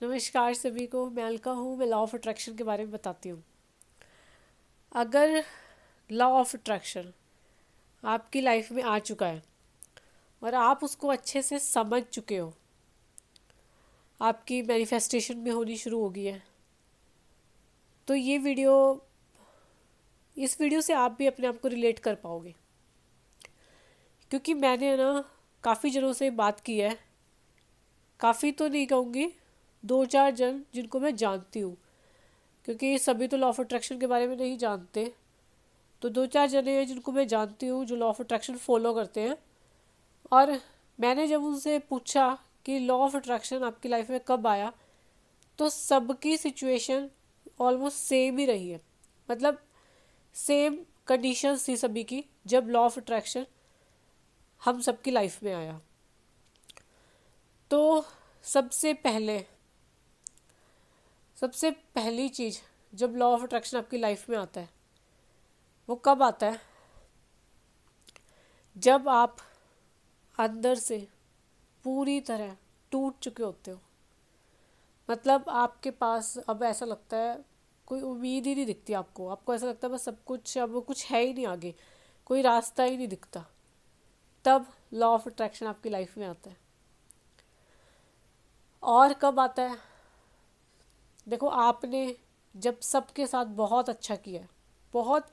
नमस्कार सभी को। मैं अलका हूँ। मैं लॉ ऑफ अट्रैक्शन के बारे में बताती हूँ। अगर लॉ ऑफ अट्रैक्शन आपकी लाइफ में आ चुका है और आप उसको अच्छे से समझ चुके हो, आपकी मैनिफेस्टेशन में होनी शुरू हो गई है, तो इस वीडियो से आप भी अपने आप को रिलेट कर पाओगे। क्योंकि मैंने ना काफ़ी जनों से बात की है, काफ़ी तो नहीं कहूँगी, दो चार जन जिनको मैं जानती हूँ, क्योंकि सभी तो लॉ ऑफ अट्रैक्शन के बारे में नहीं जानते। तो दो चार जने हैं जिनको मैं जानती हूँ जो लॉ ऑफ अट्रैक्शन फॉलो करते हैं। और मैंने जब उनसे पूछा कि लॉ ऑफ अट्रैक्शन आपकी लाइफ में कब आया, तो सबकी सिचुएशन ऑलमोस्ट सेम ही रही है। मतलब सेम कंडीशंस थी सभी की जब लॉ ऑफ अट्रैक्शन हम सबकी लाइफ में आया। तो सबसे पहले सबसे पहली चीज़, जब लॉ ऑफ अट्रैक्शन आपकी लाइफ में आता है वो कब आता है? जब आप अंदर से पूरी तरह टूट चुके होते हो। मतलब आपके पास अब ऐसा लगता है कोई उम्मीद ही नहीं दिखती आपको। आपको ऐसा लगता है बस सब कुछ, अब कुछ है ही नहीं आगे, कोई रास्ता ही नहीं दिखता। तब लॉ ऑफ अट्रैक्शन आपकी लाइफ में आता है। और कब आता है? देखो, आपने जब सबके साथ बहुत अच्छा किया, बहुत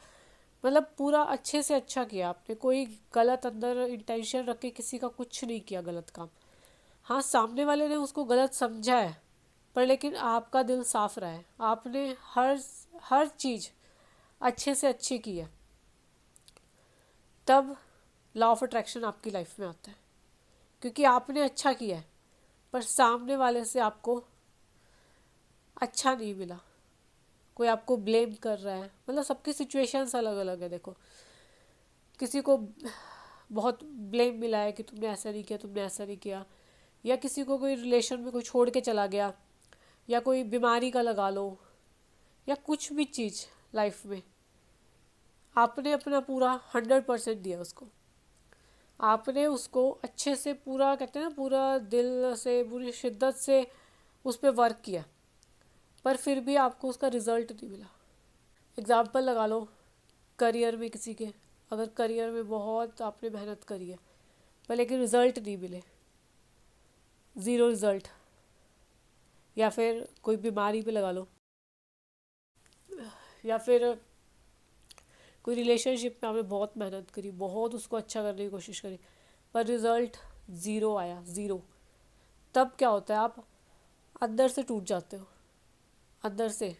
मतलब पूरा अच्छे से अच्छा किया, आपने कोई गलत अंदर इंटेंशन रख के किसी का कुछ नहीं किया गलत काम। हाँ, सामने वाले ने उसको गलत समझा है, पर लेकिन आपका दिल साफ रहा है। आपने हर हर चीज़ अच्छे से अच्छी की है। तब लॉ ऑफ अट्रैक्शन आपकी लाइफ में आता है, क्योंकि आपने अच्छा किया है पर सामने वाले से आपको अच्छा नहीं मिला। कोई आपको ब्लेम कर रहा है। मतलब सबकी सिचुएशंस अलग अलग है। देखो, किसी को बहुत ब्लेम मिला है कि तुमने ऐसा नहीं किया, तुमने ऐसा नहीं किया, या किसी को कोई रिलेशन में कोई छोड़ के चला गया, या कोई बीमारी का लगा लो, या कुछ भी चीज़ लाइफ में आपने अपना पूरा 100% दिया उसको। आपने उसको अच्छे से पूरा, कहते हैं ना, पूरा दिल से, पूरी शिद्दत से उस पर वर्क किया, पर फिर भी आपको उसका रिजल्ट नहीं मिला। एग्जाम्पल लगा लो करियर में किसी के। अगर करियर में बहुत आपने मेहनत करी है पर लेकिन रिजल्ट नहीं मिले, ज़ीरो रिजल्ट। या फिर कोई बीमारी पे लगा लो, या फिर कोई रिलेशनशिप में आपने बहुत मेहनत करी, बहुत उसको अच्छा करने की कोशिश करी, पर रिजल्ट ज़ीरो आया, ज़ीरो। तब क्या होता है? आप अंदर से टूट जाते हो, अंदर से।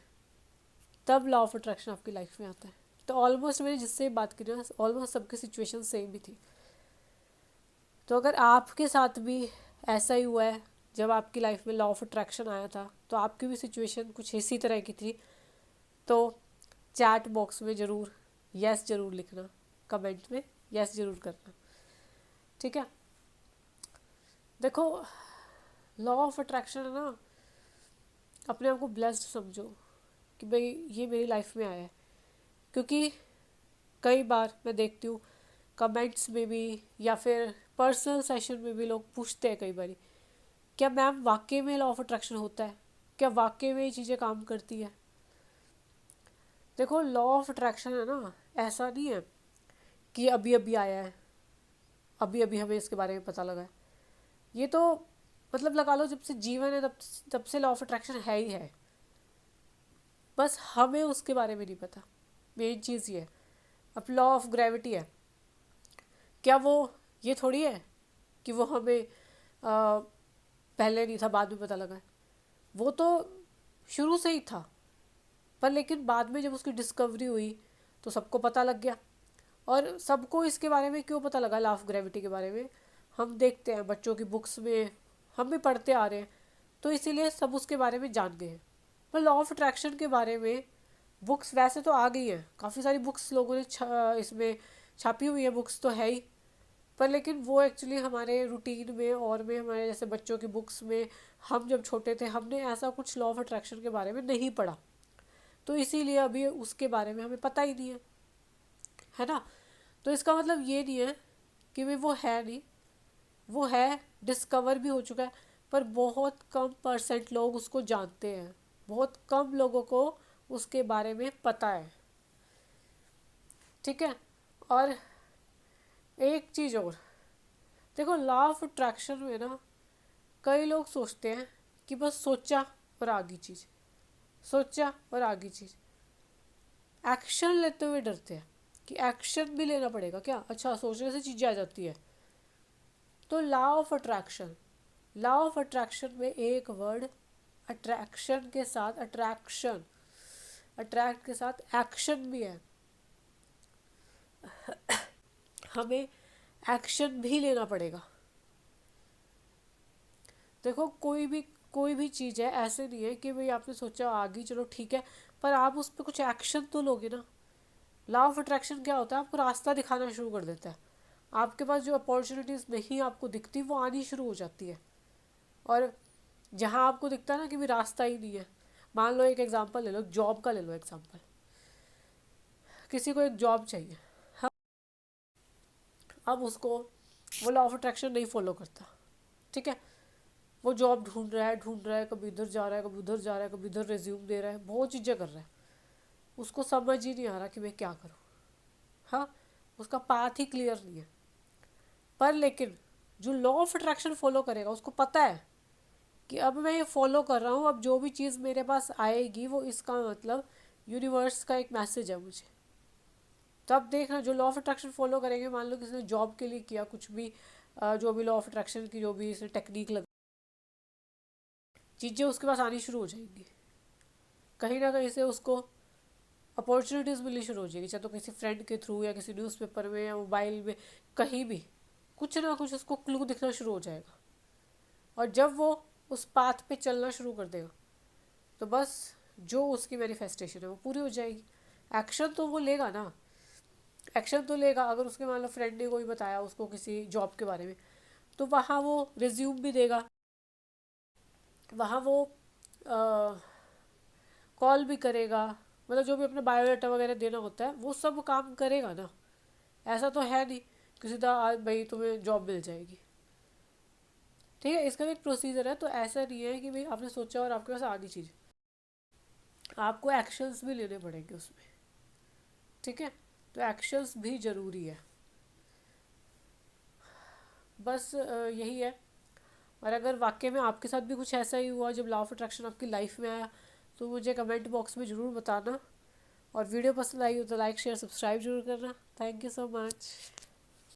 तब लॉ ऑफ अट्रैक्शन आपकी लाइफ में आता है। तो ऑलमोस्ट मैंने जिससे बात की ना, ऑलमोस्ट सबकी सिचुएशन सेम ही थी। तो अगर आपके साथ भी ऐसा ही हुआ है, जब आपकी लाइफ में लॉ ऑफ अट्रैक्शन आया था तो आपकी भी सिचुएशन कुछ इसी तरह की थी, तो चैट बॉक्स में ज़रूर यस ज़रूर लिखना, कमेंट में यस ज़रूर करना। ठीक है? देखो, लॉ ऑफ अट्रैक्शन है ना, अपने आप को ब्लेस्ड समझो कि भाई ये मेरी लाइफ में आया है। क्योंकि कई बार मैं देखती हूँ कमेंट्स में भी या फिर पर्सनल सेशन में भी लोग पूछते हैं कई बार, क्या मैम वाकई में लॉ ऑफ अट्रैक्शन होता है? क्या वाकई में ये चीज़ें काम करती है? देखो, लॉ ऑफ अट्रैक्शन है ना, ऐसा नहीं है कि अभी अभी आया है, अभी अभी हमें इसके बारे में पता लगा है। ये तो मतलब लगा लो जब से जीवन है तब से लॉ ऑफ अट्रैक्शन है ही है, बस हमें उसके बारे में नहीं पता। मेन चीज़ ये है। अब लॉ ऑफ ग्रेविटी है, क्या वो ये थोड़ी है कि वो हमें पहले नहीं था बाद में पता लगा है। वो तो शुरू से ही था, पर लेकिन बाद में जब उसकी डिस्कवरी हुई तो सबको पता लग गया। और सबको इसके बारे में क्यों पता लगा, लॉ ऑफ ग्रेविटी के बारे में? हम देखते हैं बच्चों की बुक्स में, हम भी पढ़ते आ रहे हैं, तो इसीलिए सब उसके बारे में जान गए हैं। पर लॉ ऑफ अट्रैक्शन के बारे में बुक्स वैसे तो आ गई हैं, काफ़ी सारी बुक्स लोगों ने इसमें छापी हुई है, बुक्स तो है ही। पर लेकिन वो एक्चुअली हमारे रूटीन में और में, हमारे जैसे बच्चों की बुक्स में, हम जब छोटे थे हमने ऐसा कुछ लॉ ऑफ अट्रैक्शन के बारे में नहीं पढ़ा, तो इसीलिए अभी उसके बारे में हमें पता ही नहीं है ना? तो इसका मतलब ये नहीं है कि भाई वो है नहीं, वो है, डिस्कवर भी हो चुका है। पर बहुत कम परसेंट लोग उसको जानते हैं, बहुत कम लोगों को उसके बारे में पता है। ठीक है। और एक चीज़ और, देखो लॉ ऑफ अट्रैक्शन में ना कई लोग सोचते हैं कि बस सोचा और आगी चीज़, सोचा और आगी चीज़, एक्शन लेते हुए डरते हैं कि एक्शन भी लेना पड़ेगा क्या, अच्छा सोचने से चीज़ें आ जाती है। तो law of attraction, law of attraction में एक वर्ड अट्रैक्शन के साथ, अट्रैक्शन, अट्रैक्ट के साथ एक्शन भी है। हमें एक्शन भी लेना पड़ेगा। देखो कोई भी चीज़ है, ऐसे नहीं है कि भाई आपने सोचा आ गई चलो ठीक है, पर आप उस पर कुछ एक्शन तो लोगे ना। लॉ ऑफ अट्रैक्शन क्या होता है, आपको रास्ता दिखाना शुरू कर देता है। आपके पास जो अपॉर्चुनिटीज़ नहीं आपको दिखती वो आनी शुरू हो जाती है। और जहाँ आपको दिखता है ना कि भी रास्ता ही नहीं है, मान लो एक एग्जांपल ले लो, जॉब का ले लो एग्जांपल, किसी को एक जॉब चाहिए। हाँ, अब उसको वो लॉ ऑफ अट्रैक्शन नहीं फॉलो करता, ठीक है, वो जॉब ढूंढ रहा है, कभी इधर जा रहा है, कभी उधर जा रहा है, कभी इधर रिज्यूम दे रहा है, बहुत चीज़ें कर रहा है, उसको समझ ही नहीं आ रहा कि मैं क्या करूँ। हाँ, उसका पाथ ही क्लियर नहीं है। पर लेकिन जो लॉ ऑफ अट्रैक्शन फॉलो करेगा उसको पता है कि अब मैं ये फॉलो कर रहा हूँ, अब जो भी चीज़ मेरे पास आएगी वो इसका मतलब यूनिवर्स का एक मैसेज है मुझे। तो अब देखना, जो लॉ ऑफ अट्रैक्शन फॉलो करेंगे, मान लो किसी ने जॉब के लिए किया कुछ भी, जो भी लॉ ऑफ अट्रैक्शन की जो भी इसने टेक्निक लगा, चीज़ें उसके पास आनी शुरू हो जाएंगी। कहीं ना कहीं से उसको अपॉर्चुनिटीज़ मिलनी शुरू हो जाएगी, चाहे तो किसी फ्रेंड के थ्रू या किसी न्यूज़पेपर में या मोबाइल में, कहीं भी कुछ ना कुछ उसको क्लू दिखना शुरू हो जाएगा। और जब वो उस पाथ पे चलना शुरू कर देगा तो बस जो उसकी मैनिफेस्टेशन है वो पूरी हो जाएगी। एक्शन तो वो लेगा ना, एक्शन तो लेगा। अगर उसके मान लो फ्रेंड ने कोई बताया उसको किसी जॉब के बारे में, तो वहाँ वो रिज्यूम भी देगा, वहाँ वो कॉल भी करेगा, मतलब जो भी अपना बायोडाटा वगैरह देना होता है वो सब काम करेगा ना। ऐसा तो है नहीं कि सीधा आज भाई तुम्हें जॉब मिल जाएगी। ठीक है, इसका भी एक प्रोसीजर है। तो ऐसा नहीं है कि भाई आपने सोचा और आपके पास आधी चीज़, आपको एक्शंस भी लेने पड़ेंगे उसमें। ठीक है, तो एक्शंस भी ज़रूरी है। बस यही है। और अगर वाकई में आपके साथ भी कुछ ऐसा ही हुआ जब लॉ ऑफ अट्रैक्शन आपकी लाइफ में आया, तो मुझे कमेंट बॉक्स में ज़रूर बताना। और वीडियो पसंद आई हो तो लाइक शेयर सब्सक्राइब जरूर करना। Thank you so much.